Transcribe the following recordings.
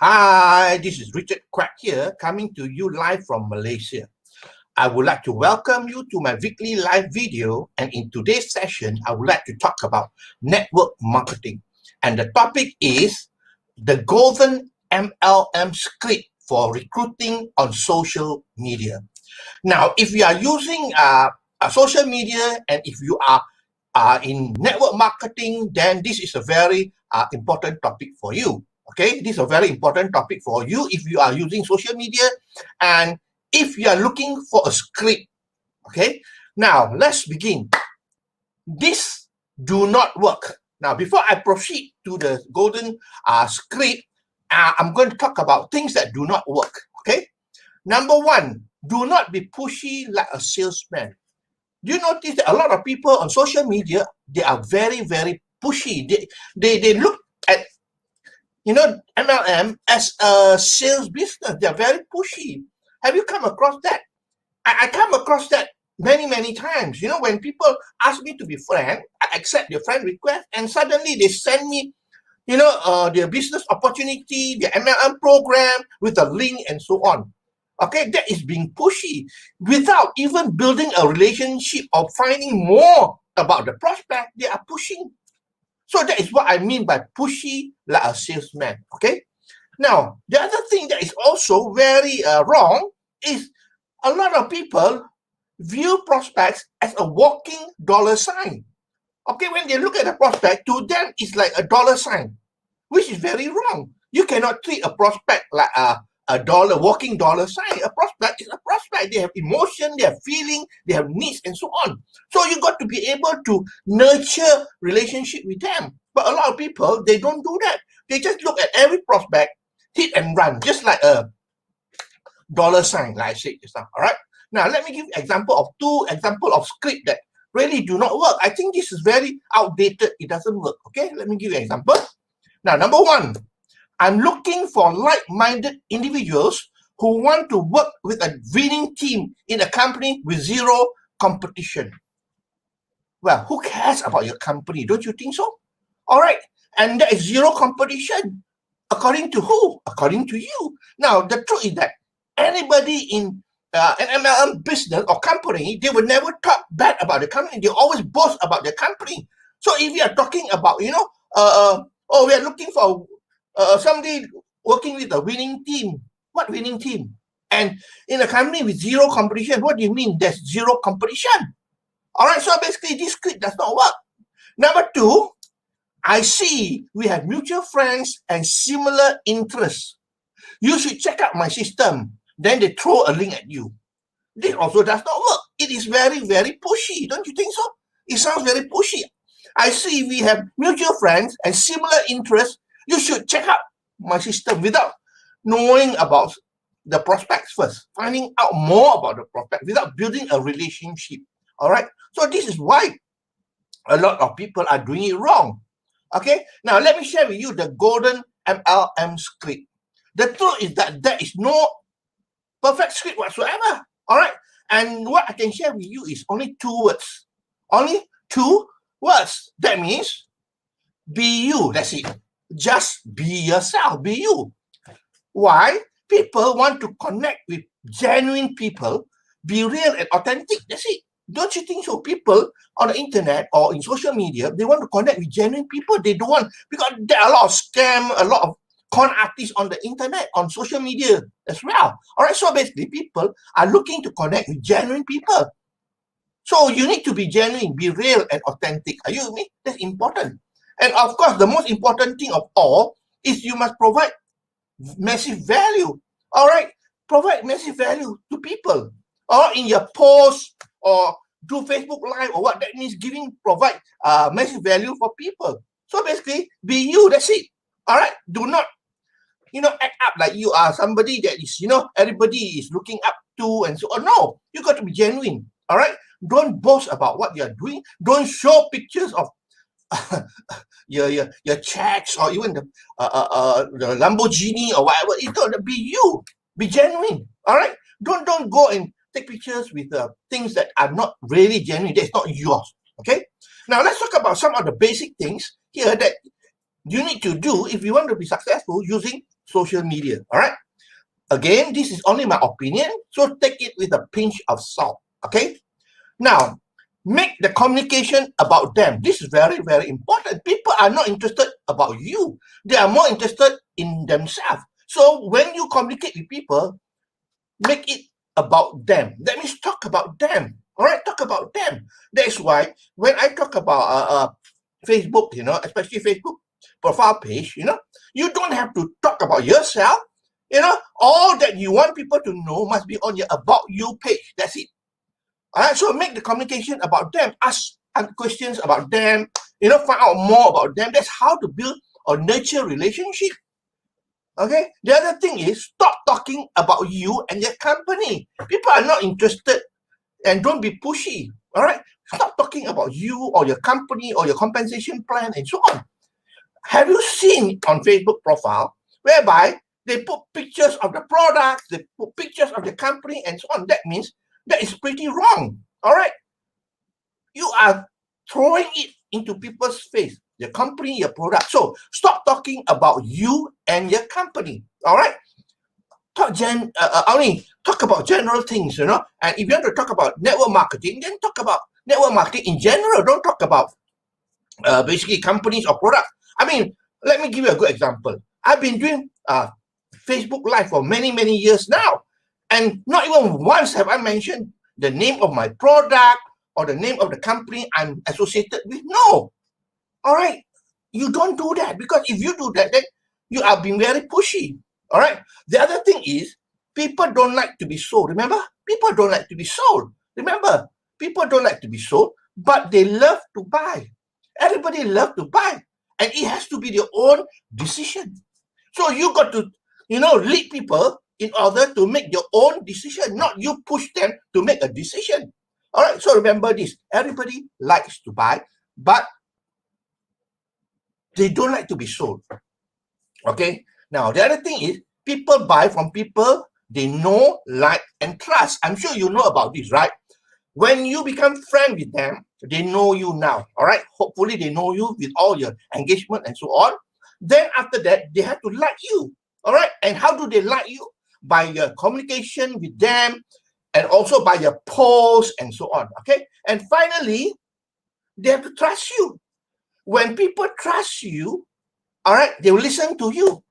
Hi, this is Richard Quack here, coming to you live from Malaysia. I would like to welcome you to my weekly live video, and in today's session, I would like to talk about network marketing. And the topic is the golden MLM script for recruiting on social media. Now, if you are using social media and if you are in network marketing, then this is a very important topic for you. Okay, this is a very important topic for you if you are using social media and if you are looking for a script. Okay, now let's begin. This do not work. Now, before I proceed to the golden script, I'm going to talk about things that do not work. Okay, number one, do not be pushy like a salesman. Do you notice that a lot of people on social media, they are very, very pushy. They look at, MLM as a sales business. They're very pushy. Have you come across that? I come across that many, many times. You know, when people ask me to be friend, I accept their friend request, and suddenly they send me, their business opportunity, their MLM program with a link and so on. Okay, that is being pushy without even building a relationship or finding more about the prospect. They are pushing. So that is what I mean by pushy like a salesman. Okay. Now, the other thing that is also very wrong is a lot of people view prospects as a walking dollar sign. Okay, when they look at a prospect, to them it's like a dollar sign, which is very wrong. You cannot treat a prospect like a walking dollar sign. A prospect is a prospect. They have emotion, they have feeling, they have needs, and so on. So you got to be able to nurture relationship with them. But a lot of people, they don't do that. They just look at every prospect, hit and run, just like a dollar sign, like I said just now. All right. Now let me give two example of script that really do not work. I think this is very outdated. It doesn't work. Okay. Let me give you an example. Now, number one, I'm looking for like-minded individuals who want to work with a winning team in a company with zero competition. Well, who cares about your company? Don't you think so? All right. And there is zero competition. According to who? According to you. Now, the truth is that anybody in an MLM business or company, they will never talk bad about the company. They always boast about their company. So if we are talking about, we are looking for somebody working with a winning team. What winning team? And in a company with zero competition, what do you mean there's zero competition? All right, so basically this script does not work. Number two, I see we have mutual friends and similar interests. You should check out my system. Then they throw a link at you. This also does not work. It is very, very pushy. Don't you think so? It sounds very pushy. I see we have mutual friends and similar interests. You should check out my system without knowing about the prospects first, finding out more about the prospect without building a relationship. All right. So this is why a lot of people are doing it wrong. Okay. Now let me share with you the golden MLM script. The truth is that there is no perfect script whatsoever. All right. And what I can share with you is only 2 words. Only 2 words. That means be you. That's it. Just be yourself. Be you. Why? People want to connect with genuine people. Be real and authentic. That's it. Don't you think so? People on the internet or in social media, they want to connect with genuine people. They don't want, because there are a lot of scam, a lot of con artists on the internet, on social media as well. All right. So basically, people are looking to connect with genuine people. So you need to be genuine, be real and authentic. Are you with me? That's important. And of course, the most important thing of all is you must provide massive value. All right. Provide massive value to people. Or in your post or do Facebook Live or what, that means provide massive value for people. So basically, be you. That's it. All right. Do not, act up like you are somebody that is, everybody is looking up to and so on. No, you got to be genuine. All right. Don't boast about what you're doing. Don't show pictures of your checks or even the Lamborghini or whatever. It don't be you. Be genuine. All right. Don't go and take pictures with things that are not really genuine. That's not yours. Okay. Now let's talk about some of the basic things here that you need to do if you want to be successful using social media. All right. Again, this is only my opinion, so take it with a pinch of salt. Okay. Now, make the communication about them. This is very, very important. People are not interested about you. They are more interested in themselves. So when you communicate with people, make it about them. That means talk about them. All right, talk about them. That's why when I talk about Facebook, especially Facebook profile page, you don't have to talk about yourself. All that you want people to know must be on your About You page. That's it. All right, so make the communication about them. Ask questions about them. Find out more about them. That's how to build or nurture relationship. Okay. The other thing is stop talking about you and your company. People are not interested, and don't be pushy. All right. Stop talking about you or your company or your compensation plan and so on. Have you seen on Facebook profile whereby they put pictures of the products, they put pictures of the company and so on? That means that is pretty wrong. All right. You are throwing it into people's face, your company, your product. So stop talking about you and your company. All right. Only talk about general things, And if you want to talk about network marketing, then talk about network marketing in general. Don't talk about basically companies or products. I mean, let me give you a good example. I've been doing Facebook Live for many, many years now. And not even once have I mentioned the name of my product or the name of the company I'm associated with. No. All right. You don't do that, because if you do that, then you are being very pushy. All right. The other thing is people don't like to be sold. Remember? People don't like to be sold. Remember? People don't like to be sold, but they love to buy. Everybody loves to buy. And it has to be their own decision. So you got to, lead people in order to make your own decision, not you push them to make a decision. All right. So remember this. Everybody likes to buy, but they don't like to be sold. Okay. Now, the other thing is people buy from people they know, like, and trust. I'm sure you know about this, right? When you become friend with them, they know you now. All right. Hopefully they know you with all your engagement and so on. Then after that, they have to like you. All right. And how do they like you? By your communication with them, and also by your posts and so on. Okay. And finally, they have to trust you. When people trust you, all right, they will listen to you.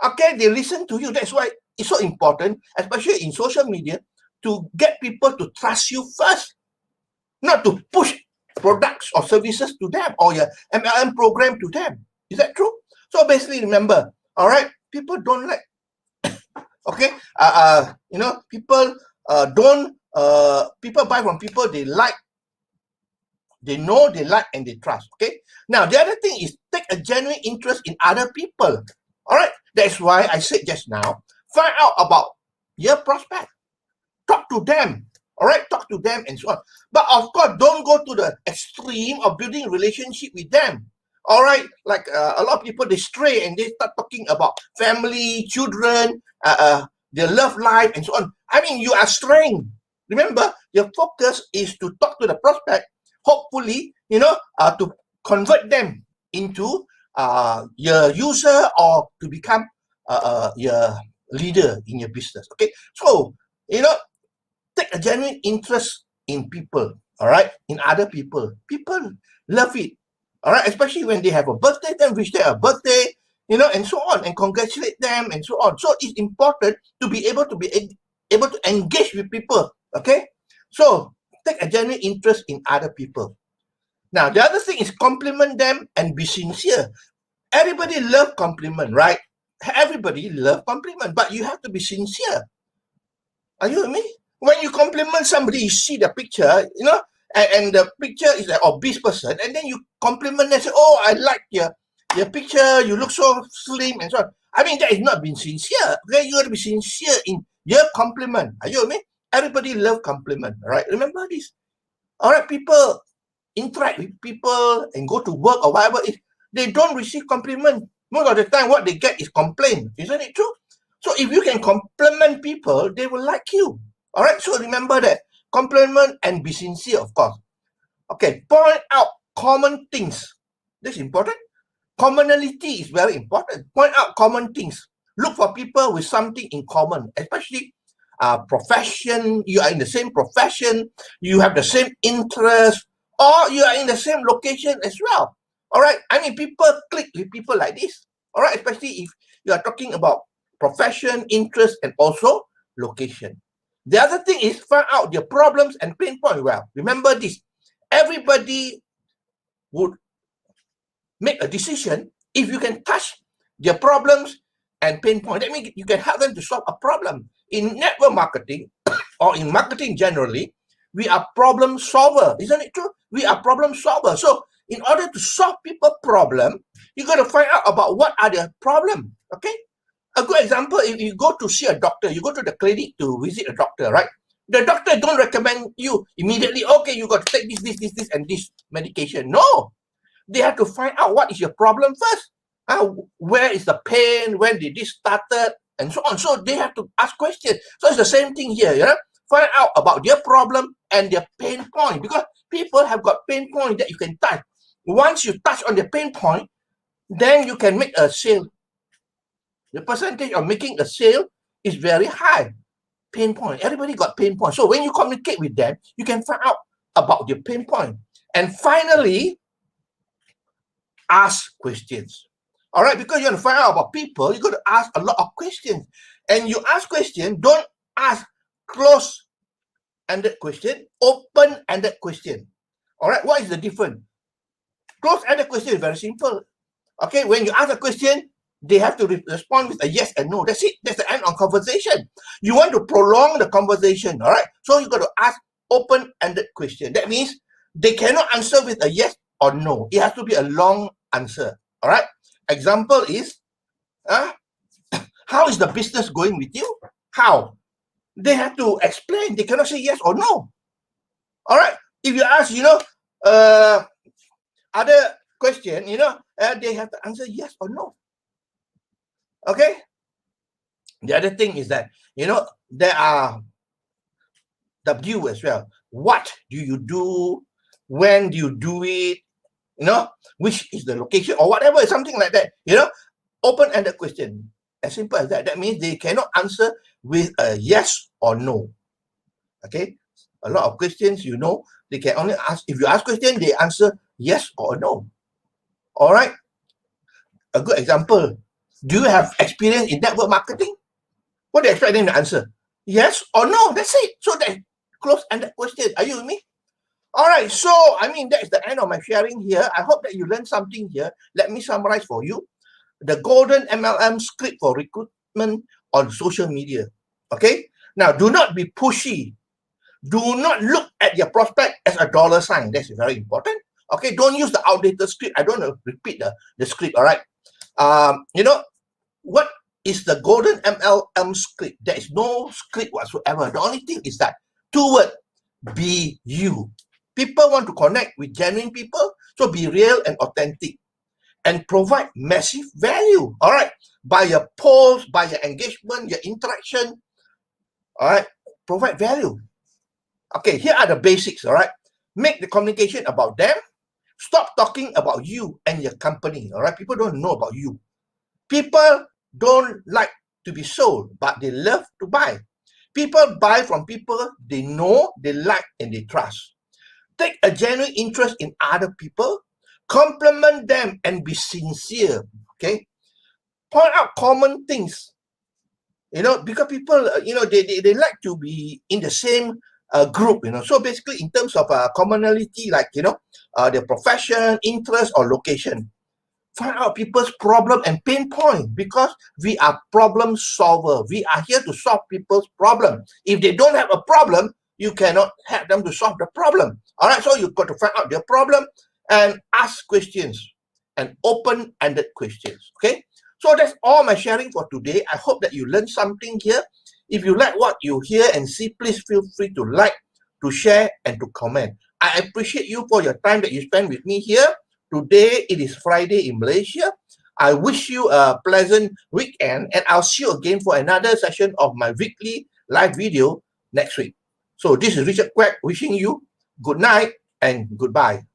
Okay, they listen to you. That's why it's so important, especially in social media, to get people to trust you first, not to push products or services to them or your MLM program to them. Is that true? So basically, remember, all right, people don't like, okay, people people buy from people they like, they know, they like, and they trust. Okay. Now, the other thing is take a genuine interest in other people. All right. That's why I said just now, find out about your prospect. Talk to them. All right. Talk to them and so on. But of course, don't go to the extreme of building a relationship with them. All right. Like a lot of people, they stray and they start talking about family, children, their love life and so on. I mean, you are straying. Remember, your focus is to talk to the prospect, hopefully, to convert them into your user or to become your leader in your business. Okay. So, take a genuine interest in people. All right. In other people. People love it. All right. Especially when they have a birthday, then wish them a birthday, and so on, and congratulate them and so on. So it's important to be able to engage with people. Okay. So take a genuine interest in other people. Now, the other thing is compliment them and be sincere. Everybody love compliment, right? Everybody love compliment, but you have to be sincere. Are you with me? When you compliment somebody, you see the picture, and the picture is like obese person, and then you compliment and say, "Oh, I like your picture. You look so slim and so on." I mean, that is not being sincere. Okay, you got to be sincere in your compliment. Are you with me? Everybody love compliment, right? Remember this. All right, people interact with people and go to work or whatever, they don't receive compliment. Most of the time, what they get is complaint. Isn't it true? So if you can compliment people, they will like you. All right. So remember that. Compliment and be sincere, of course. Okay. Point out common things. This is important. Commonality is very important. Point out common things. Look for people with something in common, especially profession. You are in the same profession, you have the same interest, or you are in the same location as well. All right. I mean, people click with people like this. All right. Especially if you are talking about profession, interest, and also location. The other thing is find out their problems and pain point. Well, remember this. Everybody would make a decision if you can touch their problems and pain point. That means you can help them to solve a problem. In network marketing or in marketing generally, we are problem solver. Isn't it true? We are problem solver. So in order to solve people's problem, you got to find out about what are their problem. Okay. A good example, if you go to see a doctor, you go to the clinic to visit a doctor, right? The doctor don't recommend you immediately, okay, you got to take this, and this medication. No. They have to find out what is your problem first. Where is the pain? When did this started? And so on. So they have to ask questions. So it's the same thing here. You know? Find out about their problem and their pain point. Because people have got pain point that you can touch. Once you touch on the pain point, then you can make a sale. The percentage of making a sale is very high. Pain point. Everybody got pain point. So when you communicate with them, you can find out about their pain point. And finally, ask questions. All right, because you want to find out about people, you got to ask a lot of questions. And you ask questions, don't ask close-ended question, open-ended question. All right, what is the difference? Close-ended question is very simple. Okay, when you ask a question, they have to respond with a yes and no. That's it. That's the end of conversation. You want to prolong the conversation, all right? So you got to ask open-ended question. That means they cannot answer with a yes or no. It has to be a long answer, all right? Example is, how is the business going with you? How? They have to explain. They cannot say yes or no. All right? If you ask, other question, they have to answer yes or no. Okay? The other thing is that, there are W as well. What do you do? When do you do it? Which is the location or whatever, something like that. Open-ended question. As simple as that. That means they cannot answer with a yes or no. Okay? A lot of questions, they can only ask, if you ask questions, they answer yes or no. All right? A good example. Do you have experience in network marketing? What do you expect them to answer? Yes or no? That's it. So that's close-ended question. Are you with me? All right. So, that is the end of my sharing here. I hope that you learned something here. Let me summarize for you. The golden MLM script for recruitment on social media. Okay? Now, do not be pushy. Do not look at your prospect as a dollar sign. That's very important. Okay? Don't use the outdated script. I don't want to repeat the script. All right? What is the golden MLM script? There is no script whatsoever. The only thing is that 2 words, be you. People want to connect with genuine people, so be real and authentic and provide massive value. All right, by your post, by your engagement, your interaction. All right, provide value. Okay, here are the basics. All right, make the communication about them. Stop talking about you and your company. All right, people don't know about you. People don't like to be sold, but they love to buy. People buy from people they know, they like, and they trust. Take a genuine interest in other people, compliment them, and be sincere. Okay, point out common things. Because people, they like to be in the same group. So basically, in terms of commonality, like their profession, interest, or location. Find out people's problem and pain point, because we are problem solver. We are here to solve people's problem. If they don't have a problem, you cannot help them to solve the problem. All right, so you've got to find out their problem and ask questions, and open-ended questions. Okay, so that's all my sharing for today. I hope that you learned something here. If you like what you hear and see, please feel free to like, to share, and to comment. I appreciate you for your time that you spend with me here. Today, it is Friday in Malaysia. I wish you a pleasant weekend, and I'll see you again for another session of my weekly live video next week. So this is Richard Quek wishing you good night and goodbye.